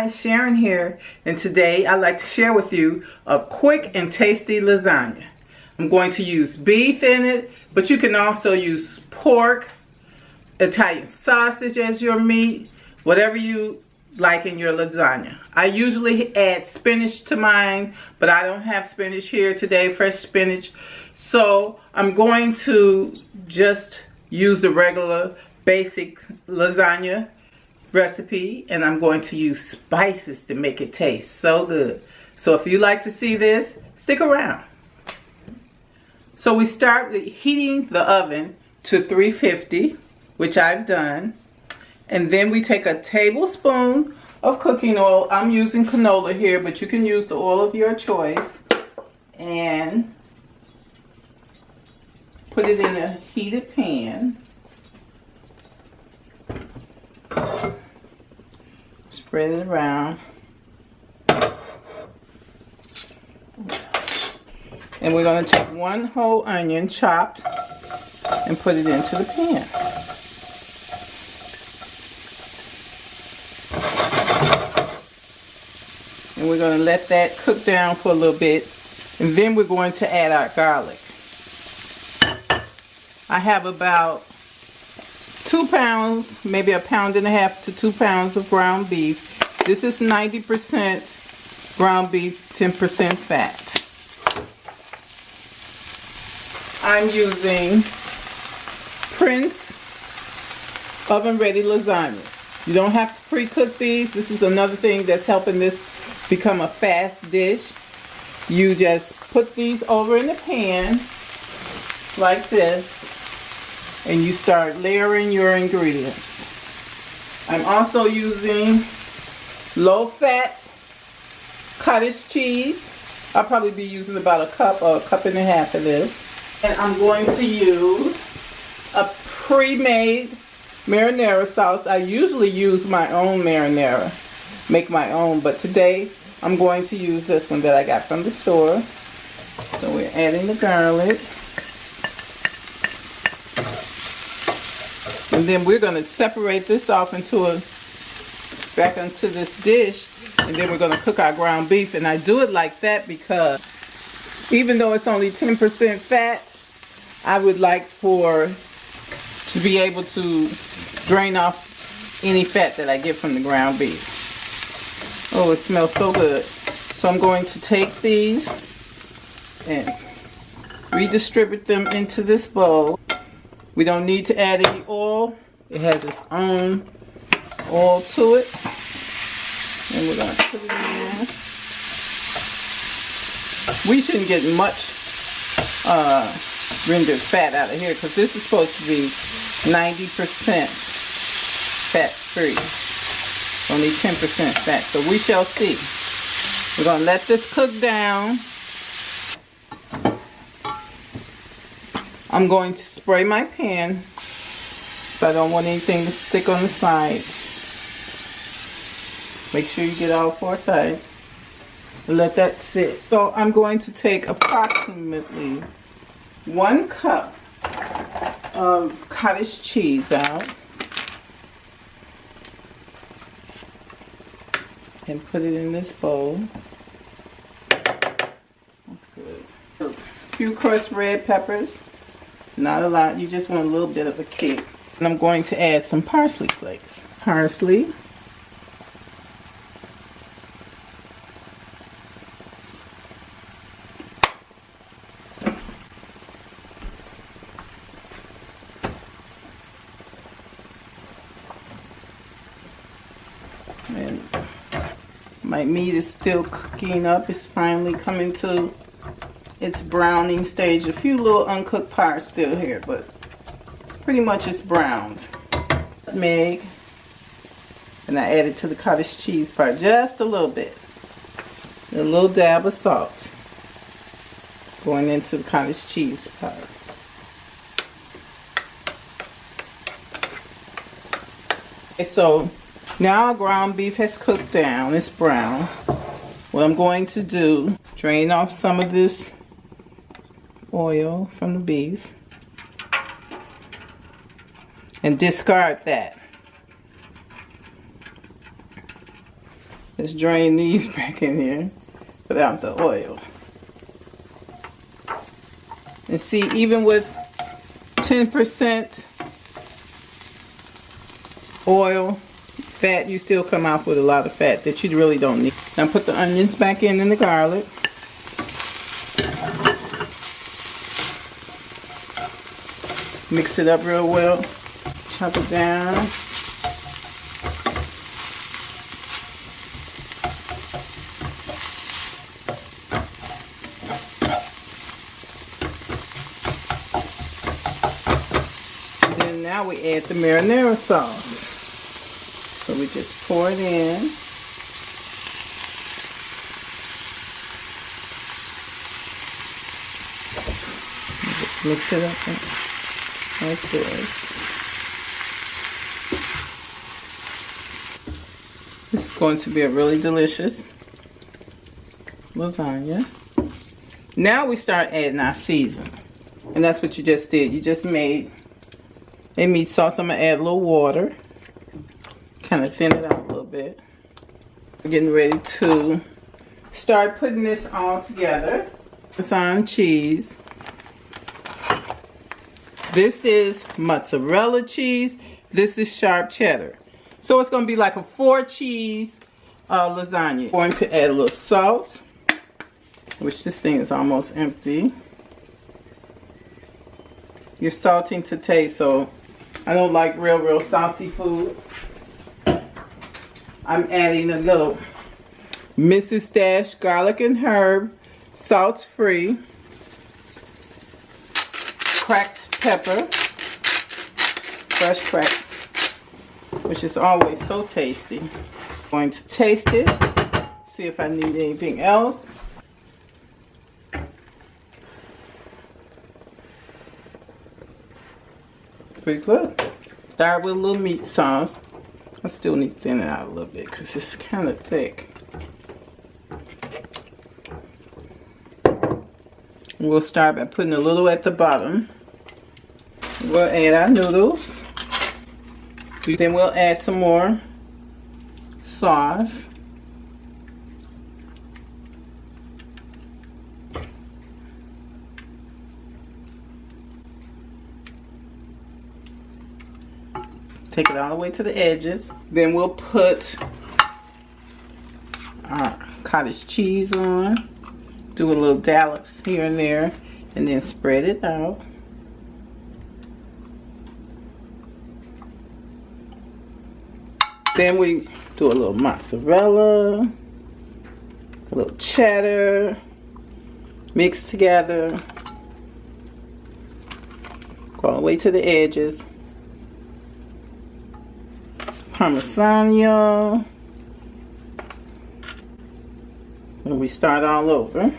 Hi, Sharon here, and today I'd like to share with you a quick and tasty lasagna. I'm going to use beef in it, but you can also use pork, Italian sausage as your meat, whatever you like in your lasagna. I usually add spinach to mine, but I don't have spinach here today, fresh spinach. So I'm going to just use the regular basic lasagna recipe, and I'm going to use spices to make it taste so good. So if you like to see this, stick around. So we start with heating the oven to 350, which I've done, and then we take a tablespoon of cooking oil. I'm using canola here, but you can use the oil of your choice, and put it in a heated pan. Spread it around. And we're going to take one whole onion chopped and put it into the pan. And we're going to let that cook down for a little bit. And then we're going to add our garlic. I have about 2 pounds, maybe 1.5 pounds to 2 pounds of ground beef. This is 90% ground beef, 10% fat. I'm using Prince oven ready lasagna. You don't have to pre-cook these. This is another thing that's helping this become a fast dish. You just put these over in the pan like this, and you start layering your ingredients. I'm also using low-fat cottage cheese. I'll probably be using about a cup or a cup and a half of this. And I'm going to use a pre-made marinara sauce. I usually use my own marinara, make my own, but today I'm going to use this one that I got from the store. So we're adding the garlic. And then we're going to separate this off back into this dish, and then we're going to cook our ground beef. And I do it like that because even though it's only 10% fat, I would like to be able to drain off any fat that I get from the ground beef. Oh, it smells so good. So I'm going to take these and redistribute them into this bowl. We don't need to add any oil. It has its own oil to it. And we're going to put it in. We shouldn't get much rendered fat out of here because this is supposed to be 90% fat-free. Only 10% fat. So we shall see. We're going to let this cook down. I'm going to spray my pan, so I don't want anything to stick on the sides. Make sure you get all 4 sides. And let that sit. So I'm going to take approximately 1 cup of cottage cheese out and put it in this bowl. That's good. A few crushed red peppers. Not a lot, you just want a little bit of a kick. And I'm going to add some parsley flakes. Parsley. And my meat is still cooking up. It's finally coming to its browning stage. A few little uncooked parts still here, but pretty much it's browned. Nutmeg, and I added to the cottage cheese part just a little bit. A little dab of salt going into the cottage cheese part. Okay, so now our ground beef has cooked down. It's brown. What I'm going to do, drain off some of this oil from the beef and discard that. Let's drain these back in here without the oil. And see, even with 10% oil, fat, you still come out with a lot of fat that you really don't need. Now put the onions back in and the garlic. Mix it up real well. Chop it down. Now we add the marinara sauce. So we just pour it in. Just mix it up like this. This is going to be a really delicious lasagna. Now we start adding our seasoning. And that's what you just did. You just made a meat sauce. I'm going to add a little water. Kind of thin it out a little bit. We're getting ready to start putting this all together. Parmesan cheese. This is mozzarella cheese. This is sharp cheddar. So it's going to be like a 4-cheese lasagna. I'm going to add a little salt, which this thing is almost empty. You're salting to taste, so I don't like real salty food. I'm adding a little Mrs. Dash garlic and herb, salt-free, cracked pepper, fresh cracked, which is always so tasty. I'm going to taste it, see if I need anything else. Pretty good. Start with a little meat sauce. I still need to thin it out a little bit because it's kind of thick. We'll start by putting a little at the bottom. We'll add our noodles. Then we'll add some more sauce. Take it all the way to the edges. Then we'll put our cottage cheese on. Do a little dollops here and there. And then spread it out. Then we do a little mozzarella. A little cheddar. Mix together. Go all the way to the edges. Parmesan, and we start all over.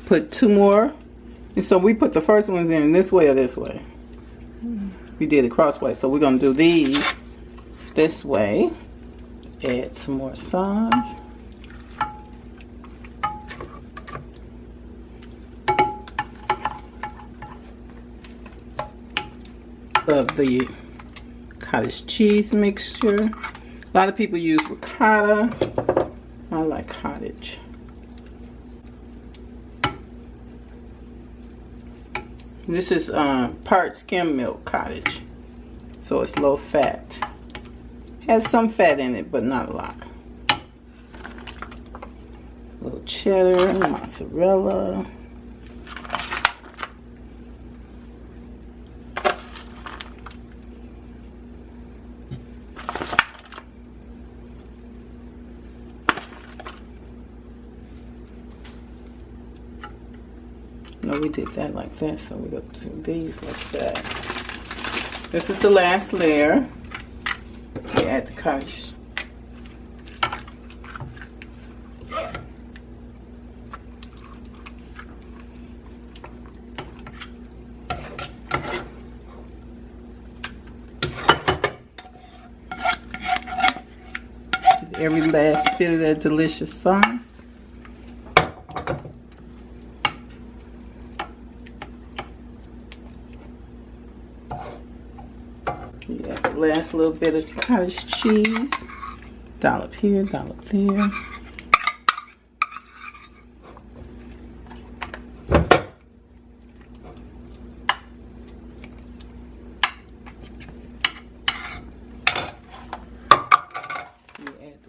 Put 2 more, and so we put the first ones in this way or this way. We did it crosswise, so we're gonna do these this way. Add some more sauce. Of the cottage cheese mixture. A lot of people use ricotta. I like cottage. This is part skim milk cottage, so it's low fat. Has some fat in it, but not a lot. A little cheddar, mozzarella. No, we did that like that, so we're going to do these like that. This is the last layer. We add the cottage. Every last bit of that delicious sauce. last little bit of cottage cheese. Dollop here, dollop there.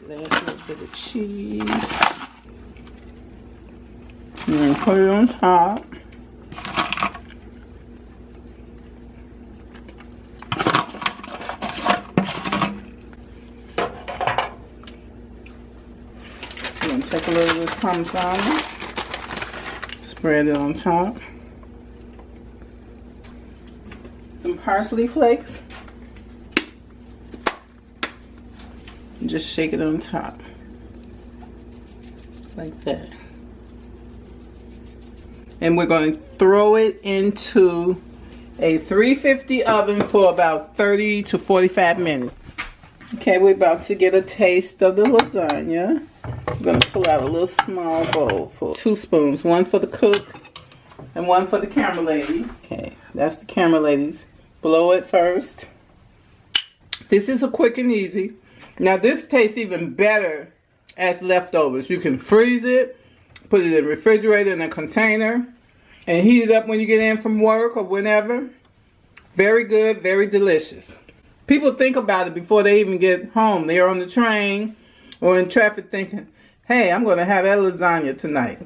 Last little bit of cheese, and then put it on top. I'm going to take a little of this Parmesan, spread it on top. Some parsley flakes. Just shake it on top like that, and we're going to throw it into a 350 oven for about 30 to 45 minutes. Okay, we're about to get a taste of the lasagna. I'm going to pull out a little small bowl for 2 spoons, one for the cook and one for the camera lady. Okay, that's the camera ladies. Blow it first. This is a quick and easy. Now this tastes even better as leftovers. You can freeze it, put it in the refrigerator in a container, and heat it up when you get in from work or whenever. Very good, very delicious. People think about it before they even get home. They're on the train or in traffic thinking, hey, I'm going to have that lasagna tonight.